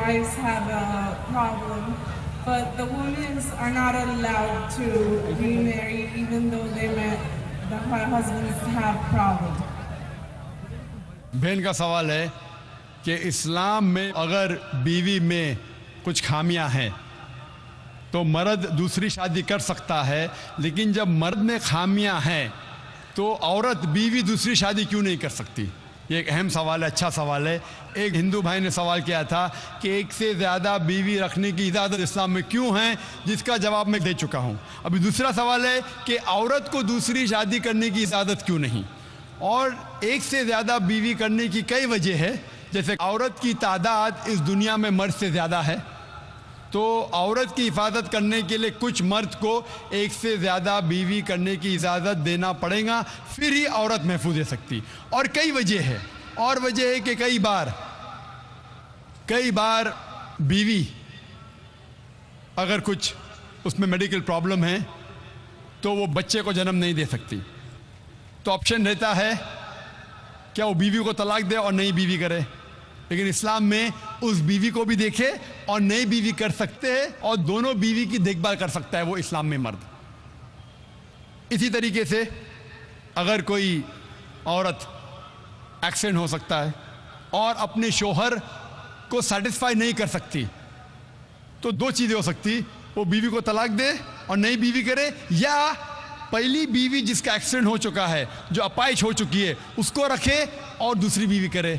wives have a problem, but the women are not allowed to remarry even though the husbands have problems. بہن کا سوال ہے کہ اسلام میں اگر بیوی میں کچھ خامیاں ہیں تو مرد دوسری شادی کر سکتا ہے، لیکن جب مرد میں خامیاں ہیں تو عورت بیوی دوسری شادی کیوں نہیں کر سکتی؟ یہ ایک اہم سوال ہے، اچھا سوال ہے۔ ایک ہندو بھائی نے سوال کیا تھا کہ ایک سے زیادہ بیوی رکھنے کی اجازت اسلام میں کیوں ہے، جس کا جواب میں دے چکا ہوں۔ ابھی دوسرا سوال ہے کہ عورت کو دوسری شادی کرنے کی اجازت کیوں نہیں؟ اور ایک سے زیادہ بیوی کرنے کی کئی وجہ ہے، جیسے عورت کی تعداد اس دنیا میں مرد سے زیادہ ہے، تو عورت کی حفاظت کرنے کے لیے کچھ مرد کو ایک سے زیادہ بیوی کرنے کی اجازت دینا پڑے گا، پھر ہی عورت محفوظ رہ سکتی۔ اور کئی وجہ ہے، اور وجہ ہے کہ کئی بار بیوی اگر کچھ اس میں میڈیکل پرابلم ہے تو وہ بچے کو جنم نہیں دے سکتی، تو آپشن رہتا ہے کیا وہ بیوی کو طلاق دے اور نئی بیوی کرے، لیکن اسلام میں اس بیوی کو بھی دیکھے اور نئی بیوی کر سکتے ہیں، اور دونوں بیوی کی دیکھ بھال کر سکتا ہے وہ اسلام میں مرد۔ اسی طریقے سے اگر کوئی عورت ایکسیڈنٹ ہو سکتا ہے اور اپنے شوہر کو سیٹسفائی نہیں کر سکتی، تو دو چیزیں ہو سکتی، وہ بیوی کو طلاق دے اور نئی بیوی کرے، یا پہلی بیوی جس کا ایکسیڈنٹ ہو چکا ہے، جو اپائج ہو چکی ہے، اس کو رکھے اور دوسری بیوی کرے۔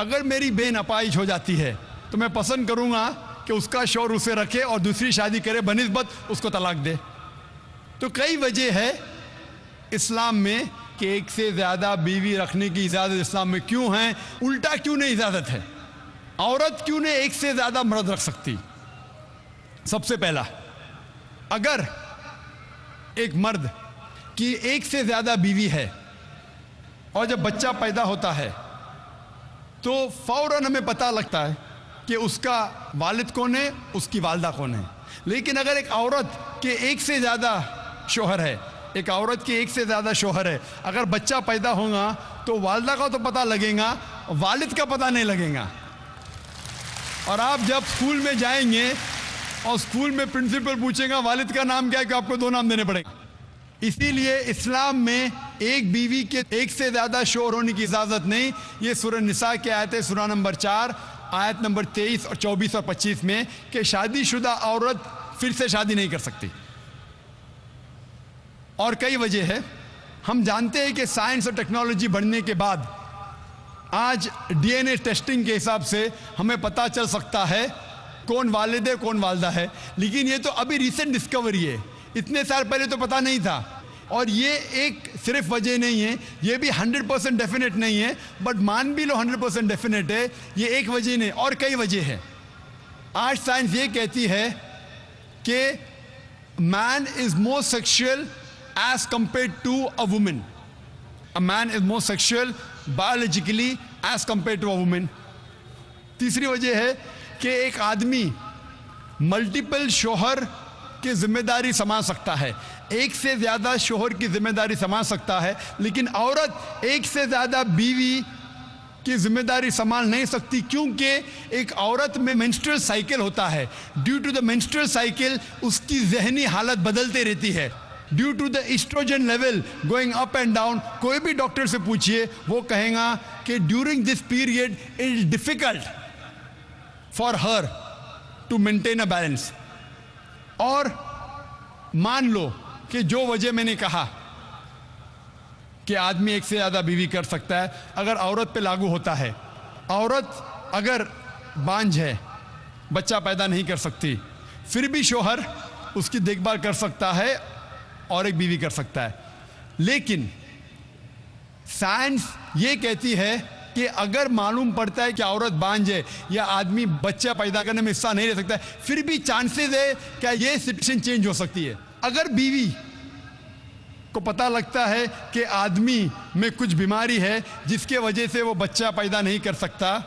اگر میری بہن اپائج ہو جاتی ہے تو میں پسند کروں گا کہ اس کا شوہر اسے رکھے اور دوسری شادی کرے بنسبت اس کو طلاق دے۔ تو کئی وجہ ہے اسلام میں کہ ایک سے زیادہ بیوی رکھنے کی اجازت اسلام میں کیوں ہے، الٹا کیوں نہیں اجازت ہے؟ عورت کیوں نہیں ایک سے زیادہ مرد رکھ سکتی؟ سب سے پہلا، اگر ایک مرد کی ایک سے زیادہ بیوی ہے اور جب بچہ پیدا ہوتا ہے تو فوراً ہمیں پتہ لگتا ہے کہ اس کا والد کون ہے، اس کی والدہ کون ہے۔ لیکن اگر ایک عورت کے ایک سے زیادہ شوہر ہے، اگر بچہ پیدا ہوگا تو والدہ کا تو پتہ لگے گا، والد کا پتہ نہیں لگے گا۔ اور آپ جب اسکول میں جائیں گے اور اسکول میں پرنسپل پوچھے گا والد کا نام کیا ہے، کہ آپ کو دو نام دینے پڑیں گے۔ اسی لیے اسلام میں ایک بیوی کے ایک سے زیادہ شوہر ہونے کی اجازت نہیں۔ یہ سورہ نساء کی آیت ہے، سورہ نمبر 4 آیت نمبر 23 اور 24 اور 25 میں، کہ شادی شدہ عورت پھر سے شادی نہیں کر سکتی۔ اور کئی وجہ ہے، ہم جانتے ہیں کہ سائنس اور ٹیکنالوجی بڑھنے کے بعد آج ڈی این اے ٹیسٹنگ کے حساب سے ہمیں پتہ چل سکتا ہے کون والد ہے کون والدہ ہے، لیکن یہ تو ابھی ریسنٹ ڈسکوری ہے، اتنے سال پہلے تو پتہ نہیں تھا۔ اور یہ ایک صرف وجہ نہیں ہے، یہ بھی 100% ڈیفینیٹ نہیں ہے، بٹ مان بھی لو 100% ڈیفینیٹ ہے، یہ ایک وجہ نہیں، اور کئی وجہ ہے۔ آج سائنس یہ کہتی ہے کہ man is more sexual as compared to a woman, man is more sexual biologically as compared to a woman. تیسری وجہ ہے کہ ایک آدمی ملٹیپل شوہر کی ذمہ داری سنبھال سکتا ہے، ایک سے زیادہ شوہر کی ذمہ داری سنبھال سکتا ہے، لیکن عورت ایک سے زیادہ بیوی کی ذمہ داری سنبھال نہیں سکتی، کیونکہ ایک عورت میں مینسٹرل سائیکل ہوتا ہے۔ Due to the menstrual cycle اس کی ذہنی حالت بدلتے رہتی ہے، due to the estrogen level going up and down. کوئی بھی ڈاکٹر سے پوچھئے، وہ کہیں گا کہ during this period it is difficult for her to maintain a balance. اور مان لو کہ جو وجہ میں نے کہا کہ آدمی ایک سے زیادہ بیوی کر سکتا ہے، اگر عورت پہ لاگو ہوتا ہے، عورت اگر بانجھ ہے، بچہ پیدا نہیں کر سکتی، پھر بھی شوہر اس کی دیکھ بھال کر سکتا ہے اور ایک بیوی کر سکتا ہے۔ لیکن سائنس یہ کہتی ہے کہ اگر معلوم پڑتا ہے کہ عورت بانجھ ہے یا آدمی بچہ پیدا کرنے میں حصہ نہیں لے سکتا ہے، پھر بھی چانسز ہے کہ یہ سچویشن چینج ہو سکتی ہے۔ اگر بیوی کو پتہ لگتا ہے کہ آدمی میں کچھ بیماری ہے جس کے وجہ سے وہ بچہ پیدا نہیں کر سکتا،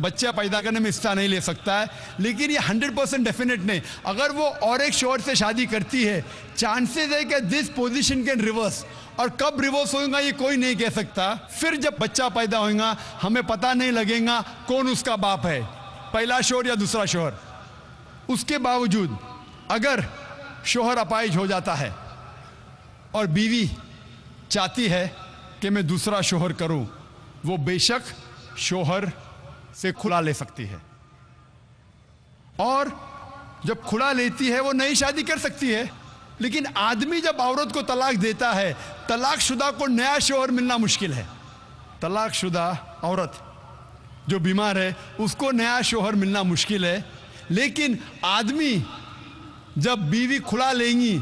بچہ پیدا کرنے میں حصہ نہیں لے سکتا ہے، لیکن یہ 100% ڈیفینیٹ نہیں، اگر وہ اور ایک شوہر سے شادی کرتی ہے، چانسز ہے کہ دس پوزیشن کین ریورس، اور کب ریورس ہوگا یہ کوئی نہیں کہہ سکتا۔ پھر جب بچہ پیدا ہوگا ہمیں پتہ نہیں لگے گا کون اس کا باپ ہے، پہلا شوہر یا دوسرا شوہر. اس کے باوجود اگر شوہر اپائج ہو جاتا ہے اور بیوی چاہتی ہے کہ میں دوسرا شوہر کروں, وہ بے شک شوہر سے کھلا لے سکتی ہے, اور جب کھلا لیتی ہے وہ نئی شادی کر سکتی ہے. لیکن آدمی جب عورت کو طلاق دیتا ہے, طلاق شدہ کو نیا شوہر ملنا مشکل ہے. طلاق شدہ عورت جو بیمار ہے اس کو نیا شوہر ملنا مشکل ہے. لیکن آدمی جب بیوی کھلا لیں گی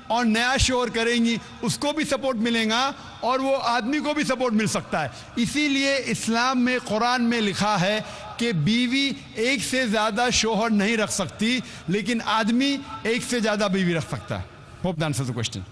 اور نیا شوہر کریں گی, اس کو بھی سپورٹ ملے گا اور وہ آدمی کو بھی سپورٹ مل سکتا ہے. اسی لیے اسلام میں, قرآن میں لکھا ہے کہ بیوی ایک سے زیادہ شوہر نہیں رکھ سکتی, لیکن آدمی ایک سے زیادہ بیوی رکھ سکتا ہے. Hope that answers the question.